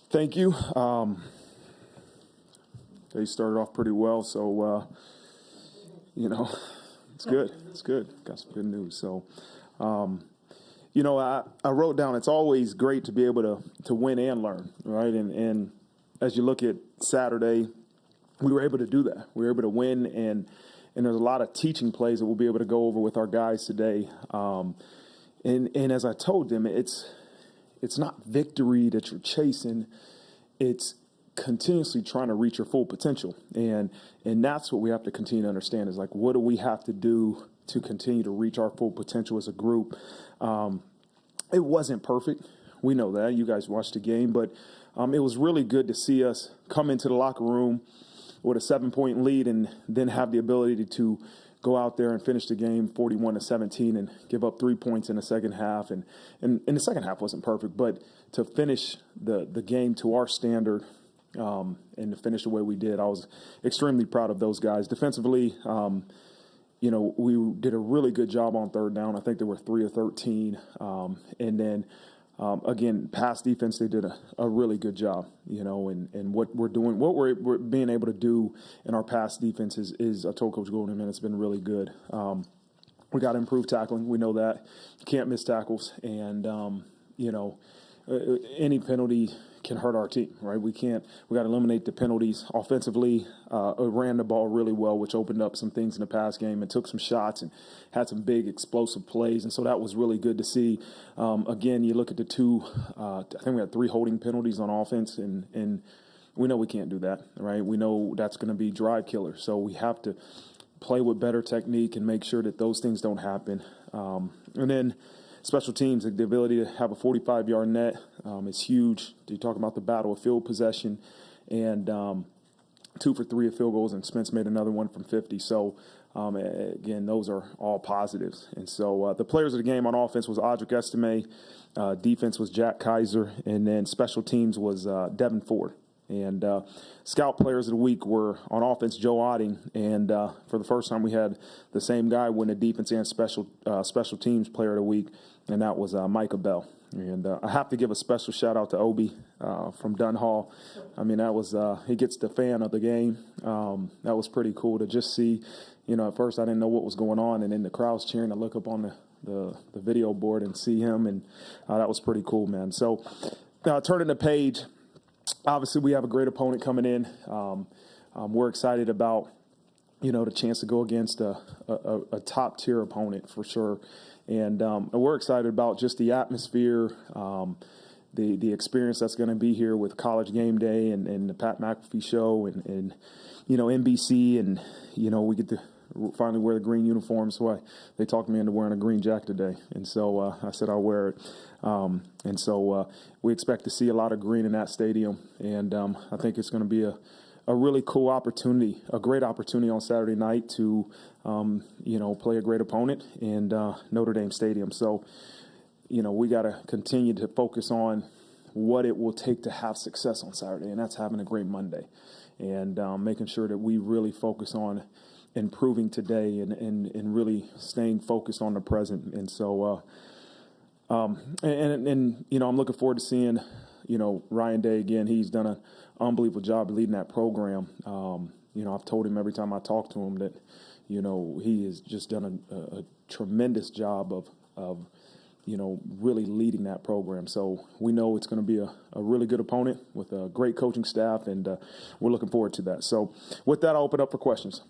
Thank you. They started off pretty well, so it's good. It's good. Got some good news. So, I wrote down it's always great to be able to win and learn, right? And as you look at Saturday, we were able to do that. We were able to win, and there's a lot of teaching plays that we'll be able to go over with our guys today. And as I told them, it's not victory that you're chasing. It's continuously trying to reach your full potential. And that's what we have to continue to understand is, like, what do we have to do to continue to reach our full potential as a group? It wasn't perfect. We know that. You guys watched the game. But it was really good to see us come into the locker room with a 7-point lead and then have the ability to go out there and finish the game 41-17 and give up 3 points in the second half. And the second half wasn't perfect, but to finish the game to our standard and to finish the way we did, I was extremely proud of those guys. Defensively, we did a really good job on third down. I think they were 3 of 13. And then, again, pass defense, they did a really good job, and what we're doing, what we're being able to do in our pass defense is I told Coach Golden, man, it's been really good. We got to improve tackling. We know that. You can't miss tackles. And, any penalty can hurt our team, right? We got to eliminate the penalties. Offensively, ran the ball really well, which opened up some things in the pass game and took some shots and had some big explosive plays. And so that was really good to see. Again, you look at the two, I think we had 3 holding penalties on offense, and we know we can't do that, right? We know that's going to be drive killers. So we have to play with better technique and make sure that those things don't happen. And then special teams, the ability to have a 45-yard net is huge. You talk about the battle of field possession, and 2 for 3 of field goals, and Spence made another one from 50. So, again, those are all positives. And so the players of the game on offense was Audric Estime, defense was Jack Kaiser, and then special teams was Devin Ford. And scout players of the week were on offense Joe Otting, and for the first time we had the same guy win the defense and special teams player of the week, and that was Micah Bell. And I have to give a special shout out to Obi from Dunn Hall. I mean, that was he gets the fan of the game. That was pretty cool to just see. At first I didn't know what was going on, and then the crowd's cheering. I look up on the video board and see him, and that was pretty cool, man. So turning the page. Obviously, we have a great opponent coming in. We're excited about, the chance to go against a top-tier opponent for sure. And we're excited about just the atmosphere, the experience that's going to be here with College Game Day and the Pat McAfee Show and NBC. And, we get to finally wear the green uniforms. So they talked me into wearing a green jacket today. And so I said I'll wear it. And so we expect to see a lot of green in that stadium. And I think it's going to be a really cool opportunity, a great opportunity on Saturday night to, play a great opponent in Notre Dame Stadium. So, we got to continue to focus on what it will take to have success on Saturday, and that's having a great Monday and making sure that we really focus on improving today and really staying focused on the present. And so, I'm looking forward to seeing, Ryan Day again. He's done an unbelievable job leading that program. I've told him every time I talk to him that, he has just done a tremendous job of really leading that program. So we know it's going to be a really good opponent with a great coaching staff, and we're looking forward to that. So with that, I'll open up for questions.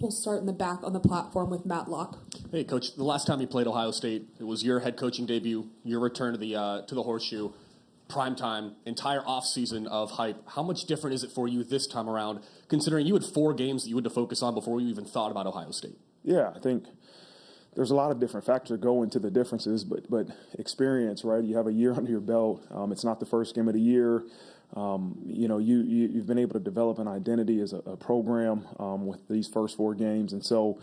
We'll start in the back on the platform with Matt Locke. Hey, Coach. The last time you played Ohio State, it was your head coaching debut, your return to the Horseshoe, primetime, entire offseason of hype. How much different is it for you this time around, considering you had 4 games that you had to focus on before you even thought about Ohio State? Yeah, I think there's a lot of different factors that go into the differences, but experience, right? You have a year under your belt. It's not the first game of the year. You've been able to develop an identity as a program with these first 4 games. And so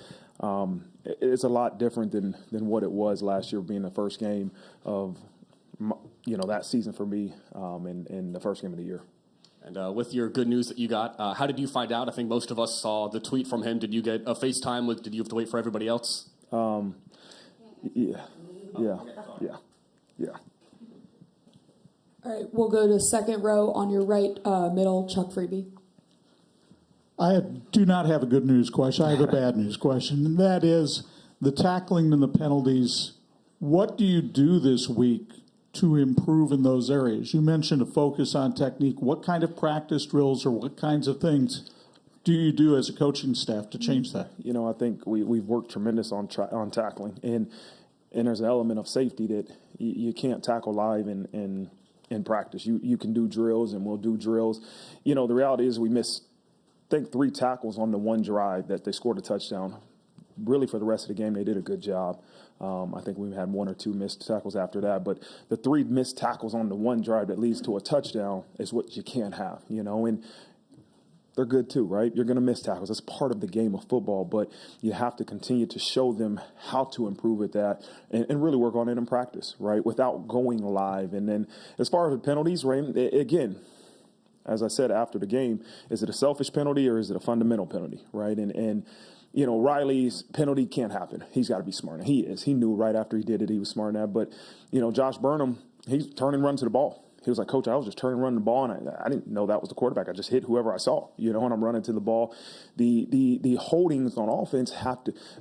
it's a lot different than what it was last year, being the first game of, that season for me and the first game of the year. And with your good news that you got, how did you find out? I think most of us saw the tweet from him. Did you get a FaceTime? Did you have to wait for everybody else? Yeah. All All right, we'll go to second row on your right middle, Chuck Freeby. I do not have a good news question. I have a bad news question, and that is the tackling and the penalties. What do you do this week to improve in those areas? You mentioned a focus on technique. What kind of practice drills or what kinds of things do you do as a coaching staff to change that? I think we've worked tremendous on tackling, and there's an element of safety that you can't tackle live in practice. You can do drills, and we'll do drills. The reality is we missed, I think, 3 tackles on the one drive that they scored a touchdown. Really, for the rest of the game, they did a good job. I think we had 1 or 2 missed tackles after that, but the 3 missed tackles on the one drive that leads to a touchdown is what you can't have, and they're good too, right? You're going to miss tackles. That's part of the game of football, but you have to continue to show them how to improve at that and really work on it in practice, right, without going live. And then as far as the penalties, right, again, as I said after the game, is it a selfish penalty or is it a fundamental penalty, right? And Riley's penalty can't happen. He's got to be smart. And he is. He knew right after he did it he was smart enough. But, Josh Burnham, he's turning and running to the ball. He was like, Coach, I was just turning and running the ball, and I didn't know that was the quarterback. I just hit whoever I saw, and I'm running to the ball. The holdings on offense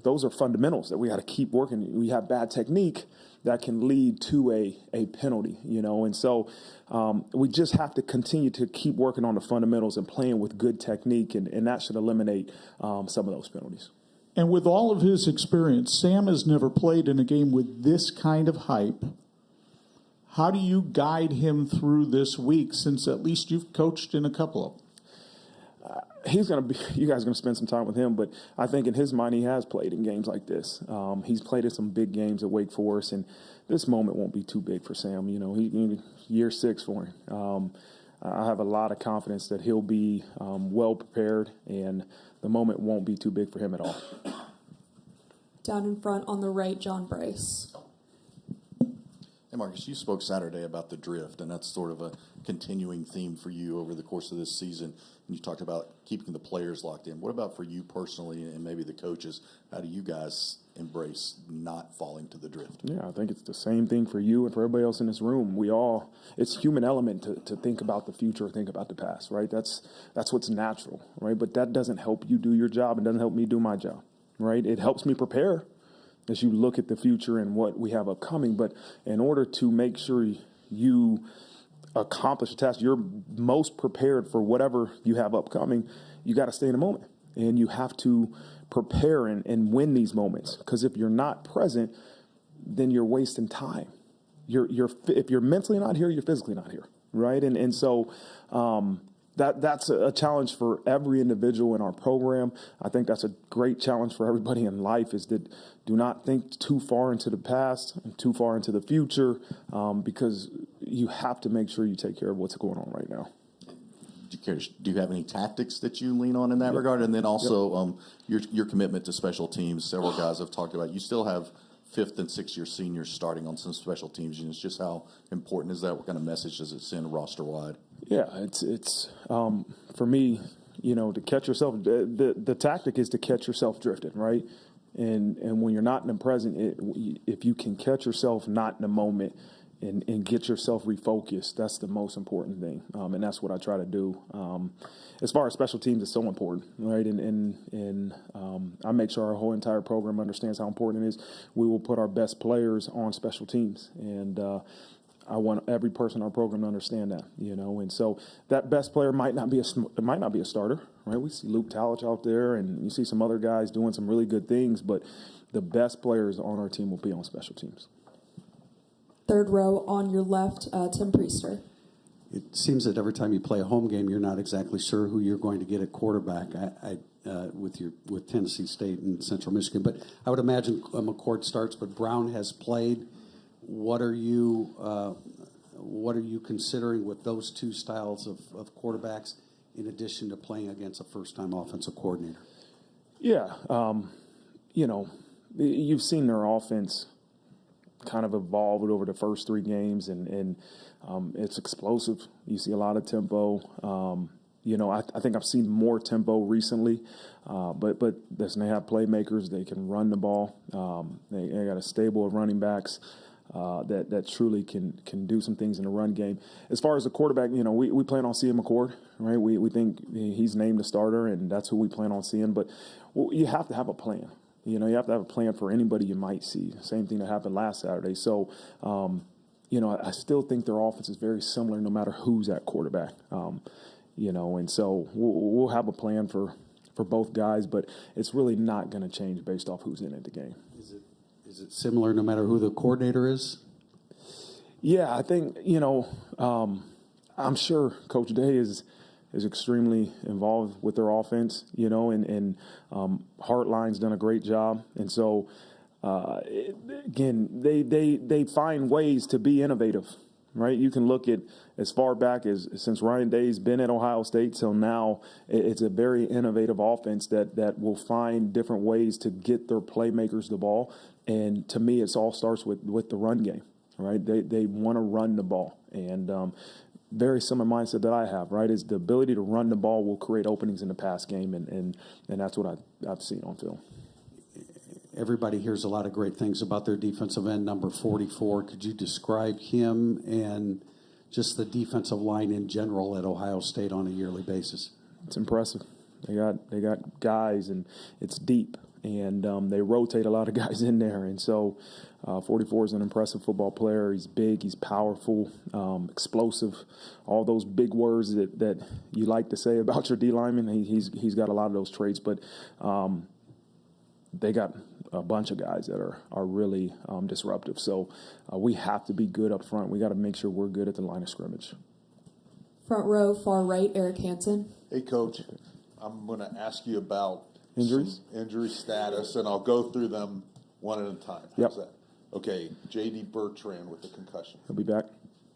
those are fundamentals that we got to keep working. We have bad technique that can lead to a penalty, and so we just have to continue to keep working on the fundamentals and playing with good technique, and that should eliminate some of those penalties. And with all of his experience, Sam has never played in a game with this kind of hype. How do you guide him through this week, since at least you've coached in a couple of them? You guys are going to spend some time with him, but I think in his mind he has played in games like this. He's played in some big games at Wake Forest, and this moment won't be too big for Sam. He year 6 for him. I have a lot of confidence that he'll be well prepared, and the moment won't be too big for him at all. Down in front on the right, John Bryce. Hey, Marcus, you spoke Saturday about the drift, and that's sort of a continuing theme for you over the course of this season. And you talked about keeping the players locked in. What about for you personally and maybe the coaches? How do you guys embrace not falling to the drift? Yeah, I think it's the same thing for you and for everybody else in this room. It's human element to think about the future, think about the past, right? That's what's natural, right? But that doesn't help you do your job. It doesn't help me do my job, right? It helps me prepare as you look at the future and what we have upcoming. But in order to make sure you accomplish a task, you're most prepared for whatever you have upcoming, you got to stay in the moment. And you have to prepare and win these moments. Because if you're not present, then you're wasting time. If you're mentally not here, you're physically not here, right? And so that's a challenge for every individual in our program. I think that's a great challenge for everybody in life, is that do not think too far into the past and too far into the future, because you have to make sure you take care of what's going on right now. Do you have any tactics that you lean on in that regard? And then also your commitment to special teams. Several guys have talked about. You still have 5th and 6th year seniors starting on some special teams. And it's just how important is that? What kind of message does it send roster wide? Yeah, it's for me, to catch yourself. The tactic is to catch yourself drifting, right? And when you're not in the present, if you can catch yourself not in the moment and get yourself refocused, that's the most important thing. And that's what I try to do. As far as special teams, it's so important, right? And I make sure our whole entire program understands how important it is. We will put our best players on special teams, and I want every person in our program to understand that, And so that best player might not be a starter, right? We see Luke Talich out there, and you see some other guys doing some really good things, but the best players on our team will be on special teams. Third row on your left, Tim Priester. It seems that every time you play a home game, you're not exactly sure who you're going to get at quarterback with Tennessee State and Central Michigan. But I would imagine McCord starts, but Brown has played. What are you considering with those two styles of quarterbacks, in addition to playing against a first-time offensive coordinator? Yeah, you've seen their offense kind of evolved over the first 3 games, and it's explosive. You see a lot of tempo. I think I've seen more tempo recently, but listen, they have playmakers. They can run the ball. They got a stable of running backs. that truly can do some things in the run game. As far as the quarterback, we plan on seeing McCord, right? We think he's named the starter, and that's who we plan on seeing. But you have to have a plan. You have to have a plan for anybody you might see. Same thing that happened last Saturday. So, I still think their offense is very similar no matter who's at quarterback. And so we'll have a plan for both guys, but it's really not going to change based off who's in the game. Is it similar no matter who the coordinator is? Yeah, I think, I'm sure Coach Day is extremely involved with their offense, and Hartline's done a great job. And so, again, they find ways to be innovative, right? You can look at as far back as since Ryan Day's been at Ohio State till now, it's a very innovative offense that will find different ways to get their playmakers the ball. And to me, it all starts with the run game, right? They want to run the ball. And very similar mindset that I have, right, is the ability to run the ball will create openings in the pass game, and that's what I've seen on film. Everybody hears a lot of great things about their defensive end, number 44. Could you describe him and just the defensive line in general at Ohio State on a yearly basis? It's impressive. They got guys, and it's deep, and they rotate a lot of guys in there. And so 44 is an impressive football player. He's big, he's powerful, explosive, all those big words that you like to say about your D lineman. He's got a lot of those traits, but they got a bunch of guys that are really disruptive. So we have to be good up front. We got to make sure we're good at the line of scrimmage. Front row, far right, Eric Hansen. Hey, Coach, I'm going to ask you about Injuries? Injury status, and I'll go through them one at a time. How's that? Okay, J.D. Bertrand with the concussion. He'll be back.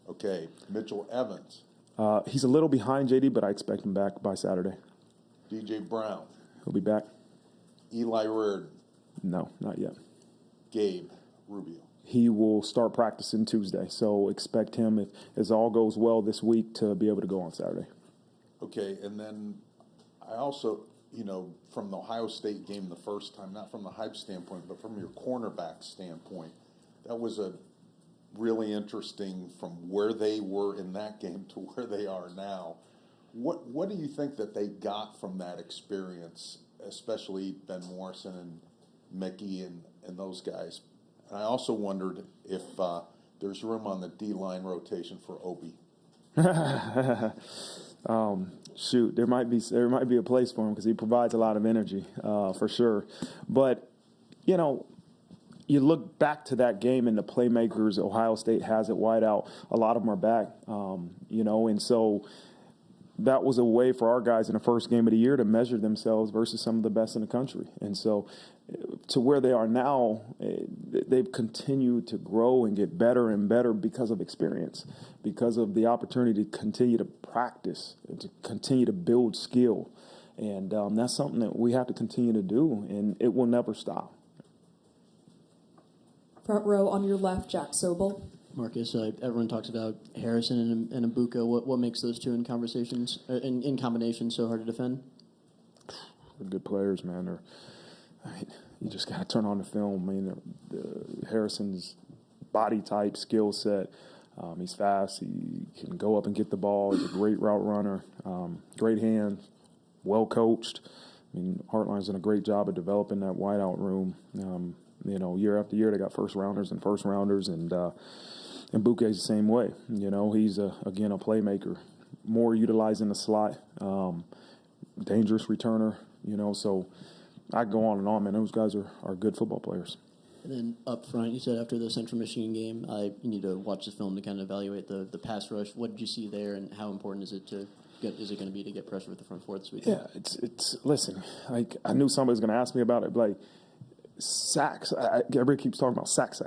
Okay, Mitchell Evans. He's a little behind J.D., but I expect him back by Saturday. D.J. Brown. He'll be back. Eli Reardon. No, not yet. Gabe Rubio. He will start practicing Tuesday, so expect him, if as all goes well this week, to be able to go on Saturday. Okay, and then I also, from the Ohio State game the first time, not from the hype standpoint, but from your cornerback standpoint, that was a really interesting from where they were in that game to where they are now. What do you think that they got from that experience, especially Ben Morrison and Mickey and those guys? And I also wondered if there's room on the D-line rotation for Obi. Shoot, there might be a place for him because he provides a lot of energy, for sure. But, you look back to that game and the playmakers Ohio State has at wideout, a lot of them are back, and so that was a way for our guys in the first game of the year to measure themselves versus some of the best in the country. And so to where they are now, they've continued to grow and get better and better because of experience, because of the opportunity to continue to practice and to continue to build skill. And that's something that we have to continue to do, and it will never stop. Front row on your left, Jack Sobel. Marcus, everyone talks about Harrison and Ibuka. What makes those two in combination so hard to defend? They're good players, man. You just got to turn on the film. Harrison's body type, skill set. He's fast. He can go up and get the ball. He's a great route runner. Great hands. Well coached. Hartline's done a great job of developing that wideout room. Year after year they got first rounders, and Buke's the same way. He's again a playmaker, more utilizing the slot, dangerous returner. So I go on and on, man. Those guys are good football players. And then up front, you said after the Central Michigan game, you need to watch the film to kind of evaluate the pass rush. What did you see there, and how important is it going to be to get pressure with the front four this weekend? Yeah, it's listen. I knew somebody was going to ask me about it. Sacks. Everybody keeps talking about sacks.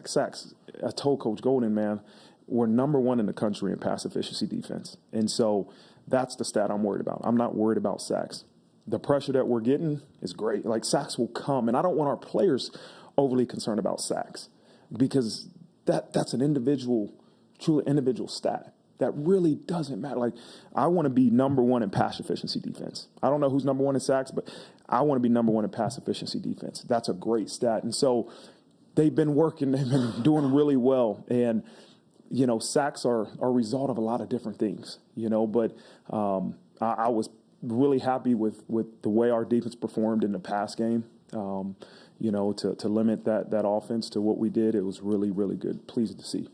I told Coach Golden, man, we're number one in the country in pass efficiency defense. And so that's the stat I'm worried about. I'm not worried about sacks. The pressure that we're getting is great. Sacks will come. And I don't want our players overly concerned about sacks because that's an truly individual stat. That really doesn't matter. I want to be number one in pass efficiency defense. I don't know who's number one in sacks, but I want to be number one in pass efficiency defense. That's a great stat. And so they've been working. They've been doing really well. And, sacks are a result of a lot of different things, but I was really happy with the way our defense performed in the pass game. To limit that offense to what we did, it was really, really good. Pleased to see.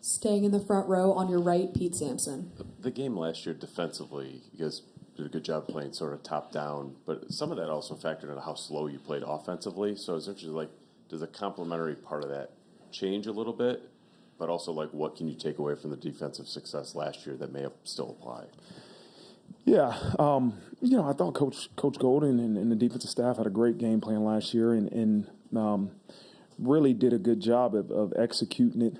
Staying in the front row on your right, Pete Sampson. The game last year defensively, you guys did a good job playing sort of top down, but some of that also factored into how slow you played offensively. So it's interesting, does the complementary part of that change a little bit? But also, what can you take away from the defensive success last year that may still apply? Yeah, I thought Coach Golden and the defensive staff had a great game plan last year, and really did a good job of executing it.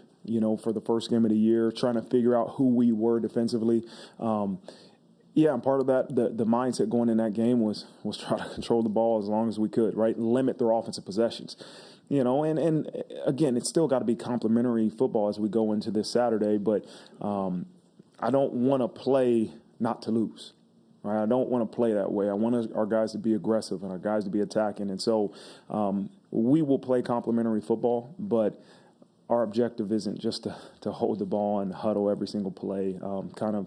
For the first game of the year, trying to figure out who we were defensively. And part of that, the mindset going in that game was try to control the ball as long as we could, right? Limit their offensive possessions. And again, it's still got to be complementary football as we go into this Saturday, but I don't want to play not to lose, right? I don't want to play that way. I want our guys to be aggressive and our guys to be attacking. And so we will play complementary football, but our objective isn't just to hold the ball and huddle every single play, kind of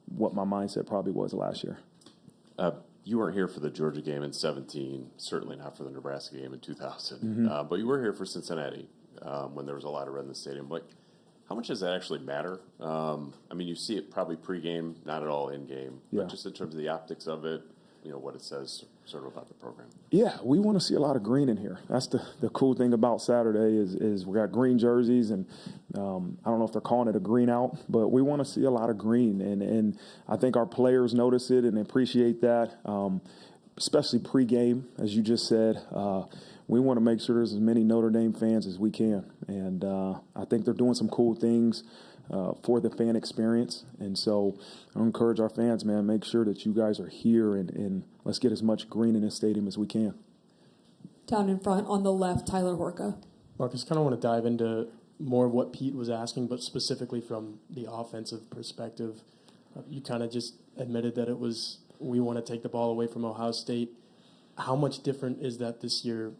what my mindset probably was last year. You weren't here for the Georgia game in 2017, certainly not for the Nebraska game in 2000, but you were here for Cincinnati when there was a lot of red in the stadium. How much does that actually matter? You see it probably pregame, not at all in-game, but just in terms of the optics of it, what it says sort of about the program. Yeah, we want to see a lot of green in here. That's the cool thing about Saturday is we got green jerseys, and I don't know if they're calling it a green out, but we want to see a lot of green, and I think our players notice it and appreciate that, especially pregame, as you just said. We want to make sure there's as many Notre Dame fans as we can, and I think they're doing some cool things for the fan experience. And so I encourage our fans, man, make sure that you guys are here and let's get as much green in this stadium as we can. Down in front on the left, Tyler Horka. Marcus, kind of want to dive into more of what Pete was asking, but specifically from the offensive perspective. You kind of just admitted that we want to take the ball away from Ohio State. How much different is that this year,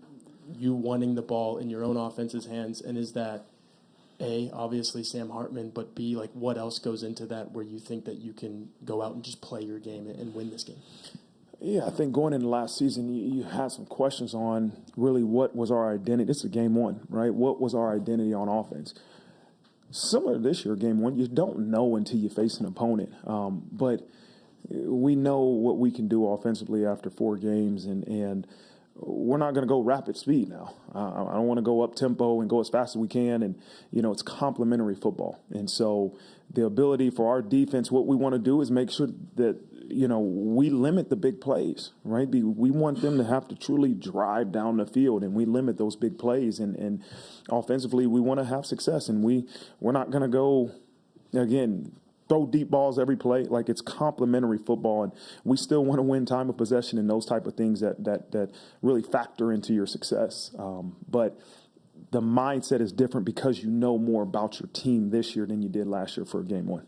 you wanting the ball in your own offense's hands, and is that A, obviously Sam Hartman, but B, what else goes into that where you think that you can go out and just play your game and win this game? Yeah, I think going into last season, you had some questions on really what was our identity. This is game one, right? What was our identity on offense? Similar to this year, game one, you don't know until you face an opponent. But we know what we can do offensively after 4 games, and we're not going to go rapid speed now. I don't want to go up tempo and go as fast as we can. And, it's complementary football. And so the ability for our defense, what we want to do is make sure that, we limit the big plays, right? We want them to have to truly drive down the field, and we limit those big plays. And offensively, we want to have success. And we're not going to go, again, throw deep balls every play. It's complementary football, and we still want to win time of possession and those type of things that really factor into your success. But the mindset is different because you know more about your team this year than you did last year for game one.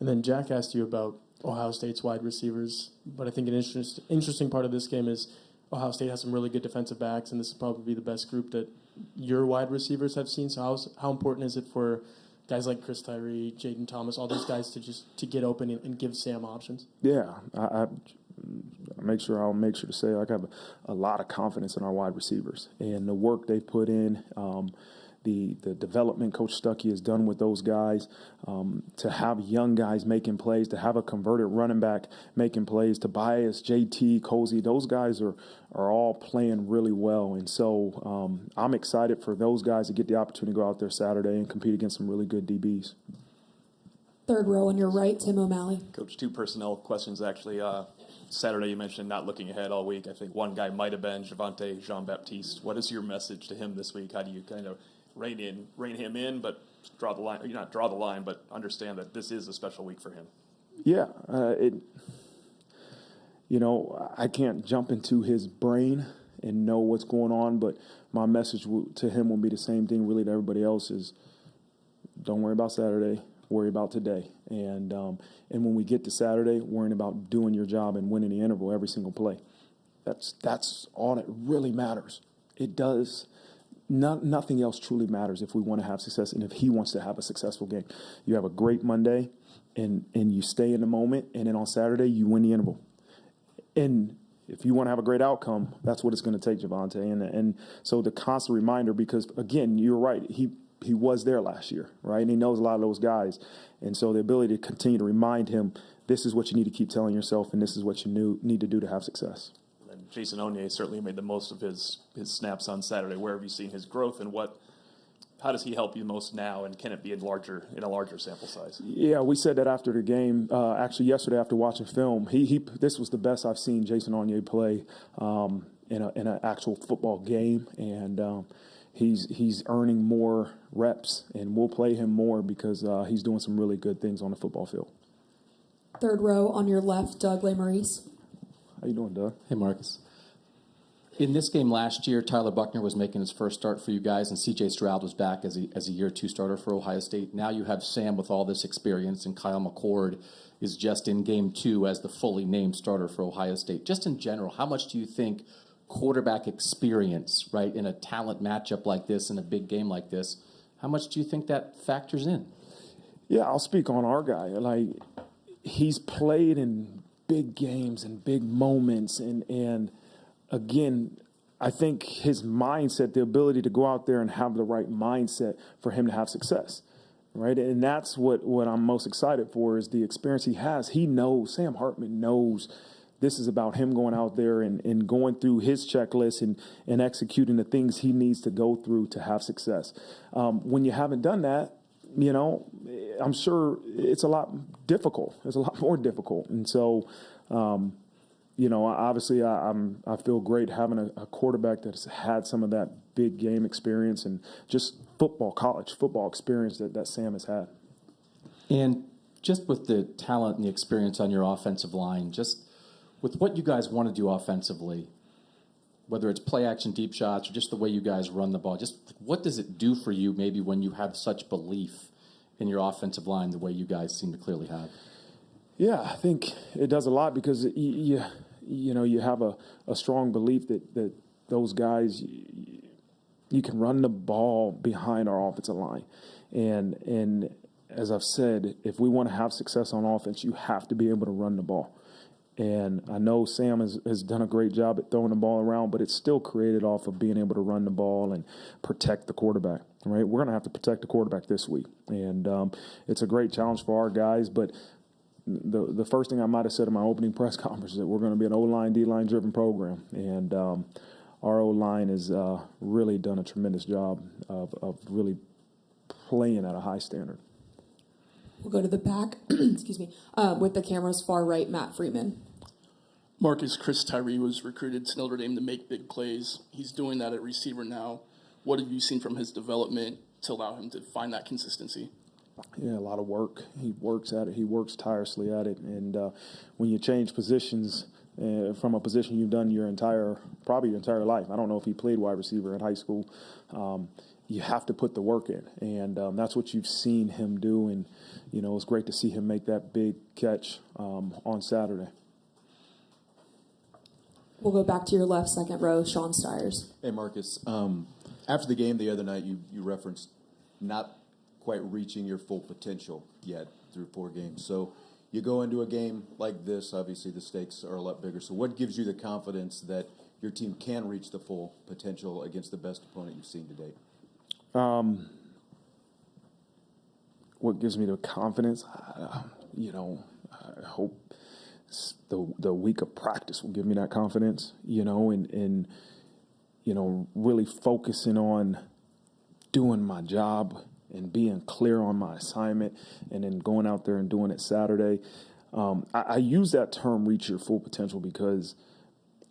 And then Jack asked you about Ohio State's wide receivers, but I think an interesting part of this game is Ohio State has some really good defensive backs, and this will probably be the best group that your wide receivers have seen. So how important is it for guys like Chris Tyree, Jaden Thomas, all those guys to get open and give Sam options? Yeah, I'll make sure to say I have a lot of confidence in our wide receivers and the work they put in. The development Coach Stuckey has done with those guys, to have young guys making plays, to have a converted running back making plays, Tobias, JT, Cozy, those guys are all playing really well. And so I'm excited for those guys to get the opportunity to go out there Saturday and compete against some really good DBs. Third row on your right, Tim O'Malley. Coach, 2 personnel questions actually. Saturday you mentioned not looking ahead all week. I think one guy might have been Javonte Jean-Baptiste. What is your message to him this week? How do you kind of rein him in, but draw the line, or not draw the line, but understand that this is a special week for him? Yeah, I can't jump into his brain and know what's going on, but my message to him will be the same thing really to everybody else is don't worry about Saturday, worry about today. And when we get to Saturday, worrying about doing your job and winning the interval every single play. That's all that really matters. It does. nothing else truly matters if we want to have success and if he wants to have a successful game. You have a great Monday, and you stay in the moment, and then on Saturday you win the interval. And if you want to have a great outcome, that's what it's going to take, Javonte. And so the constant reminder, because, again, you're right, he was there last year, right? And he knows a lot of those guys. And so the ability to continue to remind him, this is what you need to keep telling yourself, and this is what you need to do to have success. And Jason Onye certainly made the most of his snaps on Saturday. Where have you seen his growth, and how does he help you most now, and can it be in a larger sample size? Yeah, we said that after the game. Actually, yesterday after watching film, this was the best I've seen Jason Onye play in an actual football game, and he's earning more reps, and we'll play him more because he's doing some really good things on the football field. Third row on your left, Doug Lesmerises. How you doing, Doug? Hey, Marcus. In this game last year, Tyler Buckner was making his first start for you guys, and C.J. Stroud was back as a year two starter for Ohio State. Now you have Sam with all this experience, and Kyle McCord is just in game two as the fully named starter for Ohio State. Just in general, how much do you think quarterback experience, right, in a talent matchup like this, in a big game like this, how much do you think that factors in? Yeah, I'll speak on our guy. Like, he's played in big games and big moments, and again, I think his mindset, the ability to go out there and have the right mindset for him to have success, right? And that's what I'm most excited for is the experience he has. He knows, Sam Hartman knows this is about him going out there and going through his checklist and executing the things he needs to go through to have success. When you haven't done that, I'm sure it's a lot difficult. It's a lot more difficult. And so, obviously I feel great having a quarterback that's had some of that big game experience and just college football experience that Sam has had. And just with the talent and the experience on your offensive line, just with what you guys want to do offensively, whether it's play action, deep shots, or just the way you guys run the ball, just what does it do for you maybe when you have such belief in your offensive line the way you guys seem to clearly have? Yeah, I think it does a lot because you have a strong belief that those guys, you can run the ball behind our offensive line. And as I've said, if we want to have success on offense, you have to be able to run the ball. And I know Sam has done a great job at throwing the ball around, but it's still created off of being able to run the ball and protect the quarterback, right? We're going to have to protect the quarterback this week. And it's a great challenge for our guys, but the first thing I might have said in my opening press conference is that we're going to be an O-line, D-line driven program. And our O-line has really done a tremendous job of really playing at a high standard. We'll go to the back, excuse me, with the camera's far right, Matt Freeman. Marcus, Chris Tyree was recruited to Notre Dame to make big plays. He's doing that at receiver now. What have you seen from his development to allow him to find that consistency? Yeah, a lot of work. He works at it. He works tirelessly at it. And when you change positions from a position you've done probably your entire life, I don't know if he played wide receiver in high school, you have to put the work in. And that's what you've seen him do. And, it's great to see him make that big catch on Saturday. We'll go back to your left, second row, Sean Stiers. Hey, Marcus. After the game the other night, you referenced not quite reaching your full potential yet through 4 games. So you go into a game like this, obviously the stakes are a lot bigger. So what gives you the confidence that your team can reach the full potential against the best opponent you've seen to date? What gives me the confidence? I hope the week of practice will give me that confidence, and really focusing on doing my job and being clear on my assignment and then going out there and doing it Saturday. I use that term, reach your full potential, because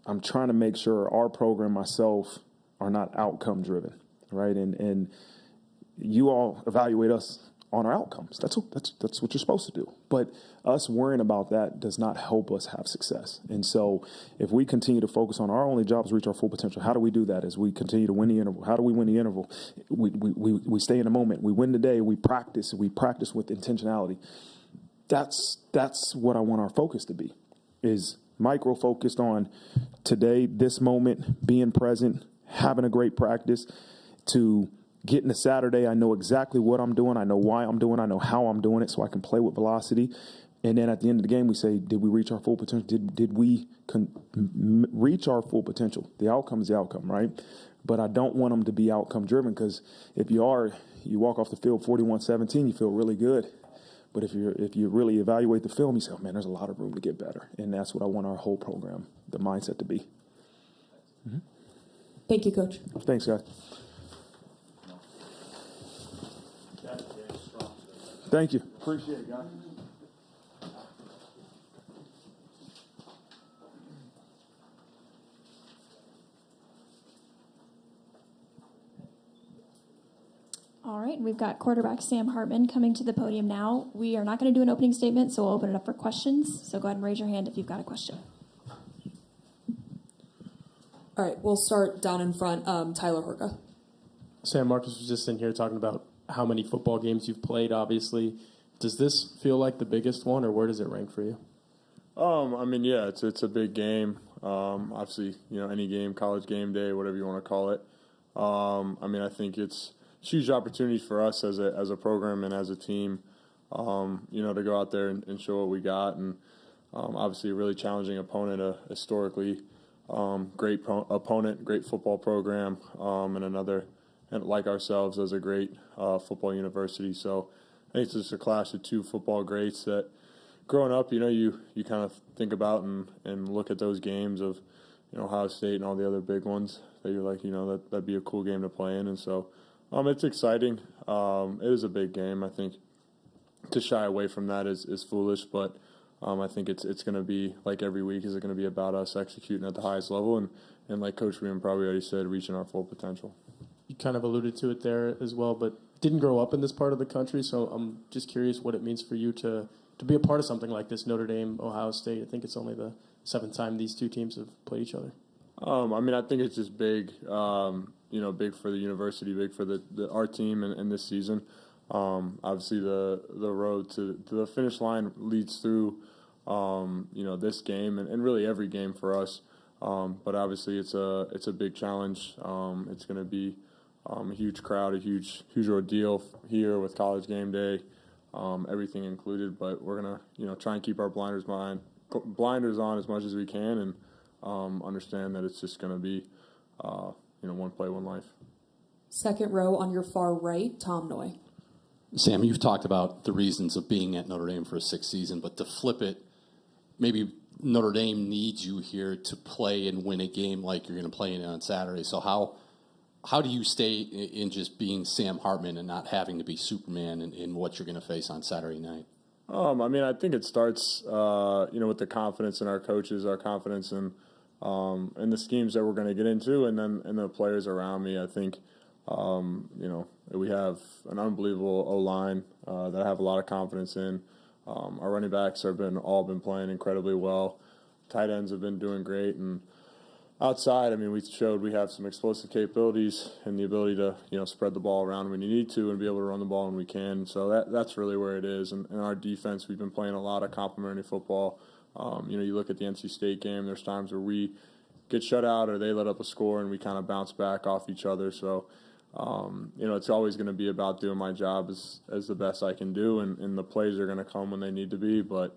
I'm trying to make sure our program, myself, are not outcome driven, right? And you all evaluate us on our outcomes. That's what you're supposed to do. But us worrying about that does not help us have success. And so if we continue to focus on our only job is reach our full potential, how do we do that? As we continue to win the interval. How do we win the interval? We stay in the moment. We win the day. We practice with intentionality. That's what I want our focus to be, is micro focused on today, this moment, being present, having a great practice, to getting to Saturday, I know exactly what I'm doing. I know why I'm doing. I know how I'm doing it, so I can play with velocity. And then at the end of the game, we say, did we reach our full potential? Did we reach our full potential? The outcome is the outcome, right? But I don't want them to be outcome driven, because if you walk off the field 41-17, you feel really good. But if you really evaluate the film, you say, oh man, there's a lot of room to get better. And that's what I want our whole program, the mindset, to be. Mm-hmm. Thank you, Coach. Thanks, guys. Thank you. Appreciate it, guys. All right, we've got quarterback Sam Hartman coming to the podium now. We are not going to do an opening statement, so we'll open it up for questions. So go ahead and raise your hand if you've got a question. All right, we'll start down in front. Tyler Horka. Sam, Marcus was just in here talking about how many football games you've played, obviously. Does this feel like the biggest one, or where does it rank for you? I mean, yeah, it's a big game. Obviously, any game, college game day, whatever you want to call it. I mean, I think it's huge opportunity for us as a program and as a team, to go out there and show what we got. And obviously a really challenging opponent, a historically great opponent, great football program, and like ourselves as a great football university. So I think it's just a clash of two football greats that growing up, you kind of think about and look at those games of, Ohio State and all the other big ones that you're like, that'd be a cool game to play in. And so it's exciting. It is a big game. I think to shy away from that is foolish, but I think it's going to be, like every week, is it going to be about us executing at the highest level and like Coach Freeman probably already said, reaching our full potential. You kind of alluded to it there as well, but didn't grow up in this part of the country, so I'm just curious what it means for you to be a part of something like this, Notre Dame, Ohio State. I think it's only the 7th time these two teams have played each other. I mean, I think it's just big, big for the university, big for our team and this season. Obviously, the road to the finish line leads through, this game and really every game for us. But obviously, it's a big challenge. It's going to be a huge crowd, a huge ordeal here with College game day, everything included. But we're gonna, try and keep our blinders on as much as we can, and understand that it's just going to be, one play, one life. Second row on your far right, Tom Noy. Sam, you've talked about the reasons of being at Notre Dame for a 6th season, but to flip it, maybe Notre Dame needs you here to play and win a game like you're going to play in on Saturday. So how do you stay in just being Sam Hartman and not having to be Superman in what you're going to face on Saturday night? I mean, I think it starts, with the confidence in our coaches, our confidence in the schemes that we're going to get into, and the players around me. I think, we have an unbelievable O-line that I have a lot of confidence in. Our running backs have all been playing incredibly well. Tight ends have been doing great, and outside, I mean, we showed we have some explosive capabilities and the ability to, spread the ball around when you need to and be able to run the ball when we can. So that's really where it is. And our defense, we've been playing a lot of complementary football. You look at the NC State game, there's times where we get shut out or they let up a score and we kind of bounce back off each other. So, it's always going to be about doing my job as the best I can do, and the plays are going to come when they need to be. But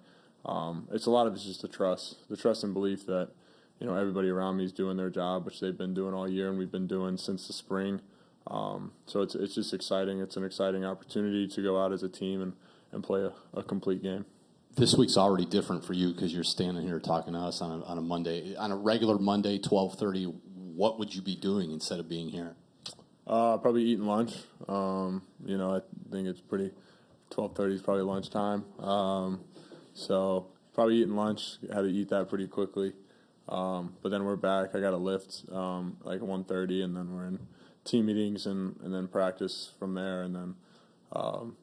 it's a lot of it's just the trust and belief that, everybody around me is doing their job, which they've been doing all year and we've been doing since the spring. So it's just exciting. It's an exciting opportunity to go out as a team and play a complete game. This week's already different for you because you're standing here talking to us on a Monday. On a regular Monday, 12:30, what would you be doing instead of being here? Probably eating lunch. I think it's 12:30 is probably lunchtime. So probably eating lunch. Had to eat that pretty quickly. But then we're back. I got to lift like 1:30, and then we're in team meetings and then practice from there, and then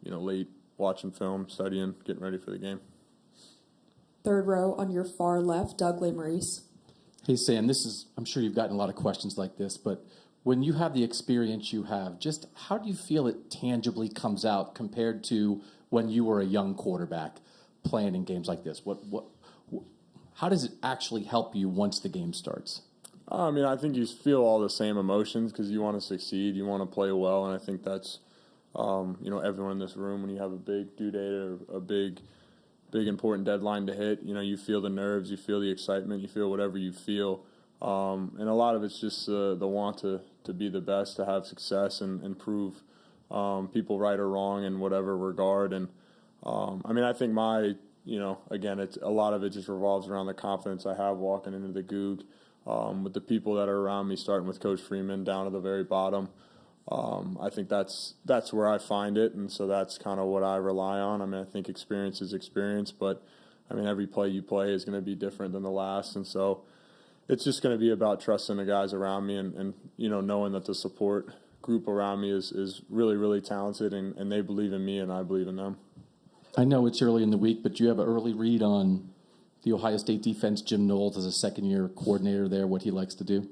late watching film, studying, getting ready for the game. Third row on your far left, Doug Maurice. Hey, Sam, I'm sure you've gotten a lot of questions like this, but when you have the experience you have, just how do you feel it tangibly comes out compared to when you were a young quarterback playing in games like this? How does it actually help you once the game starts? I mean, I think you feel all the same emotions because you want to succeed, you want to play well, and I think that's, everyone in this room, when you have a big due date or a big important deadline to hit, you feel the nerves, you feel the excitement, you feel whatever you feel. And a lot of it's just the want to be the best, to have success and prove people right or wrong in whatever regard. And, I think again, it's a lot of it just revolves around the confidence I have walking into the Goog with the people that are around me, starting with Coach Freeman down to the very bottom. I think that's where I find it, and so that's kind of what I rely on. I think experience is experience, but every play you play is going to be different than the last, and so it's just going to be about trusting the guys around me and knowing that the support group around me is really, really talented, and they believe in me and I believe in them. I know it's early in the week, but do you have an early read on the Ohio State defense, Jim Knowles as a second-year coordinator there, what he likes to do?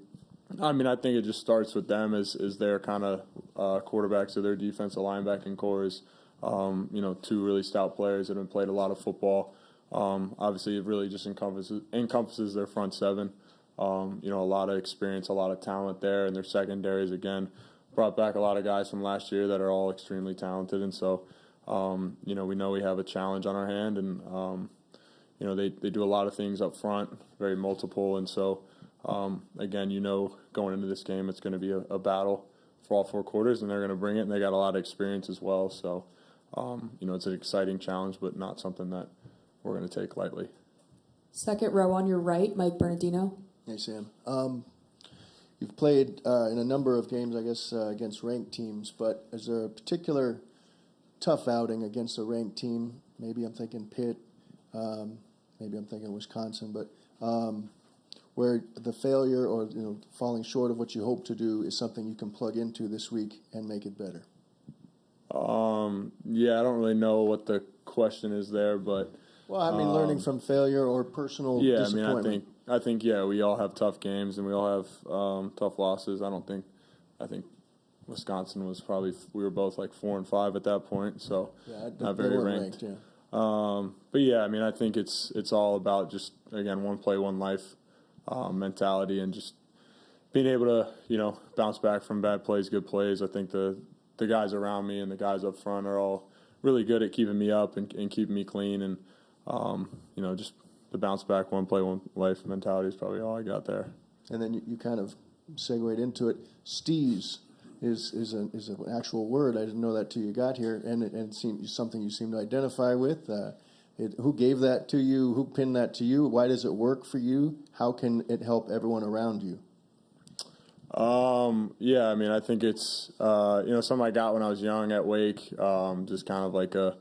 I think it just starts with them as their kind of quarterbacks of their defensive linebacking core is, two really stout players that have played a lot of football. Obviously, it really just encompasses their front seven. A lot of experience, a lot of talent there, and their secondaries, again, brought back a lot of guys from last year that are all extremely talented. And so, we know we have a challenge on our hand, and, they do a lot of things up front, very multiple. And so, again, going into this game, it's going to be a battle for all four quarters, and they're going to bring it, and they got a lot of experience as well. So, it's an exciting challenge, but not something that we're going to take lightly. Second row on your right, Mike Bernardino. Hey, Sam. You've played in a number of games, I guess, against ranked teams, but is there a particular tough outing against a ranked team? Maybe I'm thinking Pitt, maybe I'm thinking Wisconsin, but where the failure or falling short of what you hope to do is something you can plug into this week and make it better? I don't really know what the question is there, but learning from failure or personal disappointment. I think we all have tough games and we all have tough losses. I think Wisconsin was we were both like 4-5 at that point, so not very ranked. I think it's all about just, again, one play, one life mentality, and just being able to bounce back from bad plays, good plays. I think the guys around me and the guys up front are all really good at keeping me up and keeping me clean, and just the bounce back, one play, one life mentality is probably all I got there. And then you kind of segued into it. Steez is an actual word. I didn't know that till you got here, and it seems something you seem to identify with. Who gave that to you? Who pinned that to you? Why does it work for you? How can it help everyone around you? I think it's something I got when I was young at Wake, just kind of like a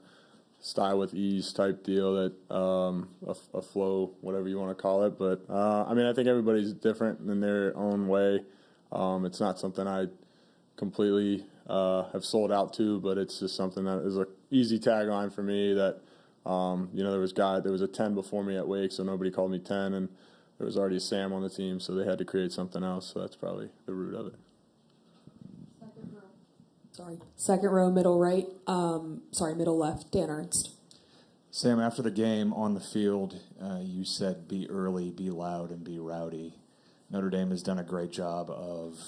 style with ease type deal, that a flow, whatever you want to call it. But I think everybody's different in their own way. It's not something I completely have sold out to, but it's just something that is an easy tagline for me. That there was a 10 before me at Wake, so nobody called me 10, and there was already a Sam on the team, so they had to create something else. So that's probably the root of it. Second row, middle right. Middle left. Dan Ernst. Sam, after the game on the field, you said be early, be loud, and be rowdy. Notre Dame has done a great job of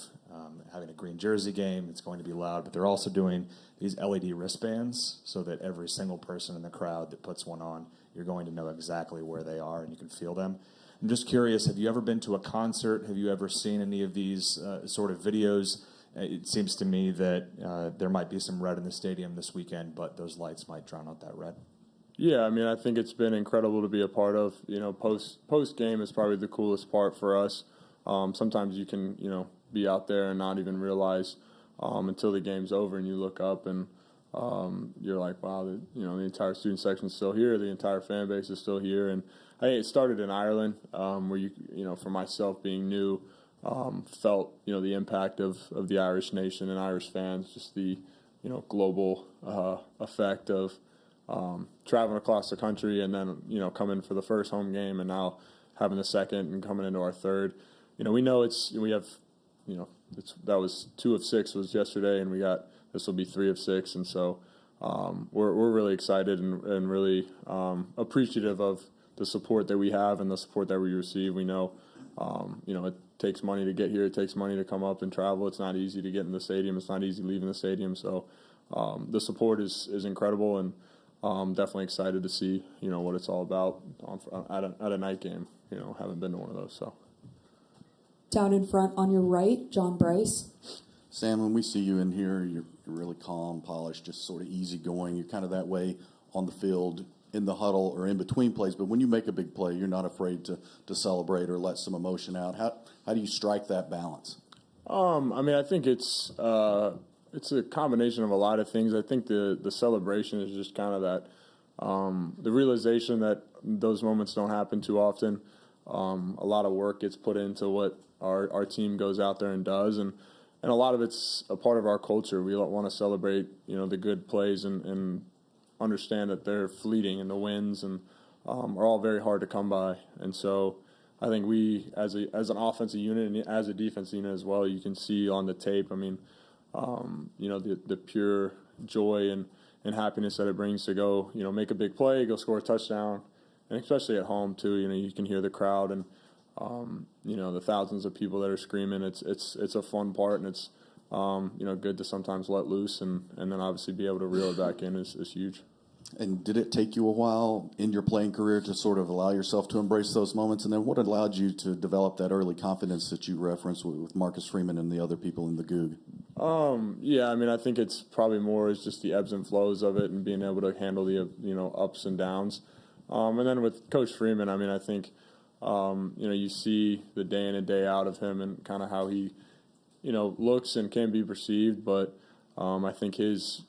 having a green jersey game. It's going to be loud, but they're also doing these LED wristbands so that every single person in the crowd that puts one on, you're going to know exactly where they are and you can feel them. I'm just curious, have you ever been to a concert? Have you ever seen any of these sort of videos? It seems to me that there might be some red in the stadium this weekend, but those lights might drown out that red. Yeah, I think it's been incredible to be a part of. Post game is probably the coolest part for us. Sometimes you can, be out there and not even realize until the game's over and you look up and you're like, wow, the entire student section is still here, the entire fan base is still here. And I think it started in Ireland, where for myself being new, felt the impact of the Irish nation and Irish fans, just the global effect of traveling across the country and then coming for the first home game and now having the second and coming into our third. We know that was 2 of 6 was yesterday, and this will be 3 of 6, and so we're really excited and really appreciative of the support that we have and the support that we receive. We know it takes money to get here. It takes money to come up and travel. It's not easy to get in the stadium. It's not easy leaving the stadium. So the support is incredible, and definitely excited to see, what it's all about at a night game. Haven't been to one of those. So Down in front on your right, John Bryce. Sam, when we see you in here, you're really calm, polished, just sort of easygoing. You're kind of that way on the field, in the huddle, or in between plays. But when you make a big play, you're not afraid to celebrate or let some emotion out. How do you strike that balance? I think it's a combination of a lot of things. I think the celebration is just kind of that, the realization that those moments don't happen too often. A lot of work gets put into what our team goes out there and does, and a lot of it's a part of our culture. We want to celebrate, the good plays and understand that they're fleeting, and the wins and are all very hard to come by. And so I think we, as an offensive unit and as a defensive unit as well, you can see on the tape, the pure joy and happiness that it brings to go, make a big play, go score a touchdown, and especially at home too. You can hear the crowd and the thousands of people that are screaming. It's a fun part, and it's good to sometimes let loose, and then obviously be able to reel it back in is huge. And did it take you a while in your playing career to sort of allow yourself to embrace those moments? And then what allowed you to develop that early confidence that you referenced with Marcus Freeman and the other people in the Goog? I think it's probably more is just the ebbs and flows of it and being able to handle the ups and downs. And then with Coach Freeman, I think you see the day in and day out of him and kind of how he looks and can be perceived. But I think his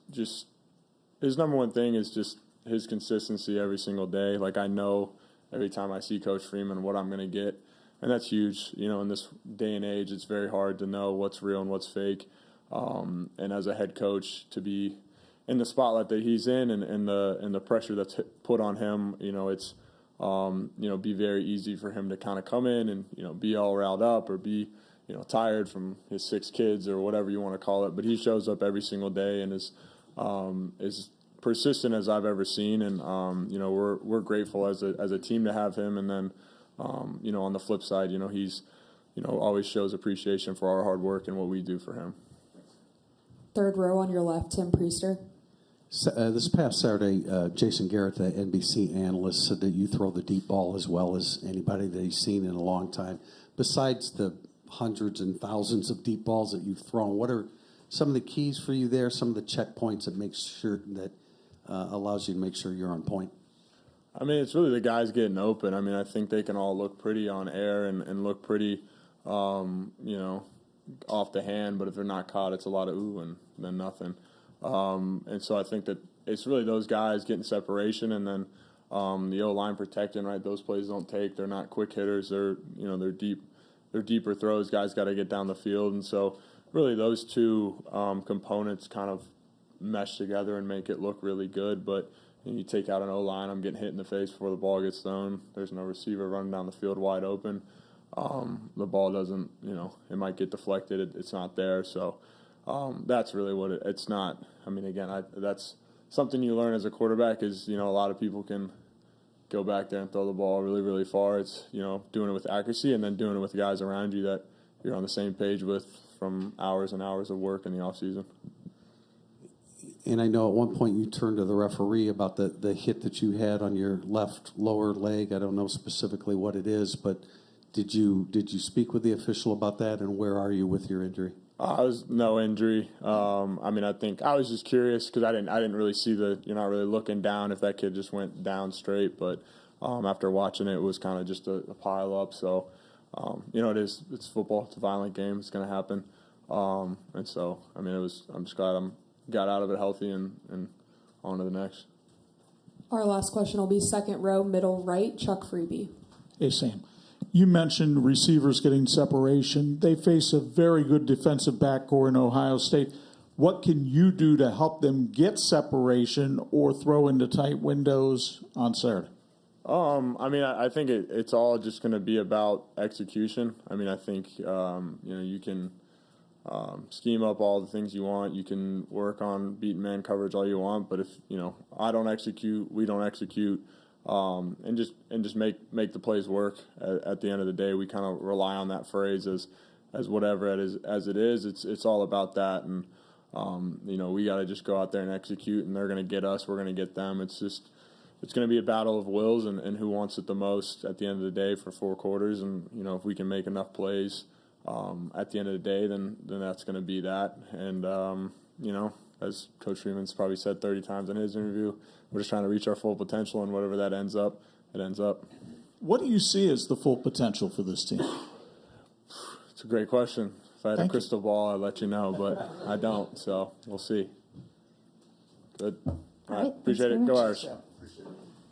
number one thing is just his consistency every single day. Like, I know every time I see Coach Freeman what I'm going to get, and that's huge. In this day and age, it's very hard to know what's real and what's fake. And as a head coach, to be in the spotlight that he's in and the pressure that's put on him, it's be very easy for him to kind of come in and be all riled up or be tired from his 6 kids or whatever you want to call it. But he shows up every single day and is persistent as I've ever seen, and we're grateful as a team to have him. And then on the flip side, he's always shows appreciation for our hard work and what we do for him. Third row on your left, Tim Priester. This past Saturday, Jason Garrett, the NBC analyst, said that you throw the deep ball as well as anybody that he's seen in a long time. Besides the hundreds and thousands of deep balls that you've thrown, what are some of the keys for you there, some of the checkpoints that makes sure that allows you to make sure you're on point? It's really the guys getting open. I think they can all look pretty on air and look pretty, off the hand, but if they're not caught, it's a lot of ooh and then nothing. And so I think that it's really those guys getting separation, and then the O-line protecting, right? Those plays don't take. They're not quick hitters. They're deep. They're deeper throws. Guys got to get down the field. And so really those two components kind of mesh together and make it look really good. But you take out an O-line, I'm getting hit in the face before the ball gets thrown. There's no receiver running down the field wide open. The ball doesn't, it might get deflected. It's not there. So that's really what it's not. That's something you learn as a quarterback is, a lot of people can go back there and throw the ball really, really far. It's, doing it with accuracy and then doing it with guys around you that you're on the same page with from hours and hours of work in the off season. And I know at one point you turned to the referee about the hit that you had on your left lower leg. I don't know specifically what it is, but did you speak with the official about that, and where are you with your injury? I was no injury. I think I was just curious because I didn't really see you're not really looking down if that kid just went down straight. But after watching it, it was kind of just a pile up. So it's football. It's a violent game. It's going to happen. And so I'm just glad I got out of it healthy and on to the next. Our last question will be second row, middle right, Chuck Freeby. Hey, Sam. You mentioned receivers getting separation. They face a very good defensive backcourt in Ohio State. What can you do to help them get separation or throw into tight windows on Saturday? I think it's all just going to be about execution. I think, you can scheme up all the things you want. You can work on beating man coverage all you want. But if, I don't execute, we don't execute, and just make the plays work. At the end of the day, we kind of rely on that phrase as whatever it is as it is. It's all about that, and we got to just go out there and execute, and they're going to get us, we're going to get them. It's going to be a battle of wills and who wants it the most at the end of the day for 4 quarters. And if we can make enough plays at the end of the day, then that's going to be that. And as Coach Freeman's probably said 30 times in his interview, we're just trying to reach our full potential, and whatever that ends up, it ends up. What do you see as the full potential for this team? It's a great question. If I had a crystal ball, I'd let you know, but I don't, so we'll see. Good. All right. Appreciate it. Go Irish.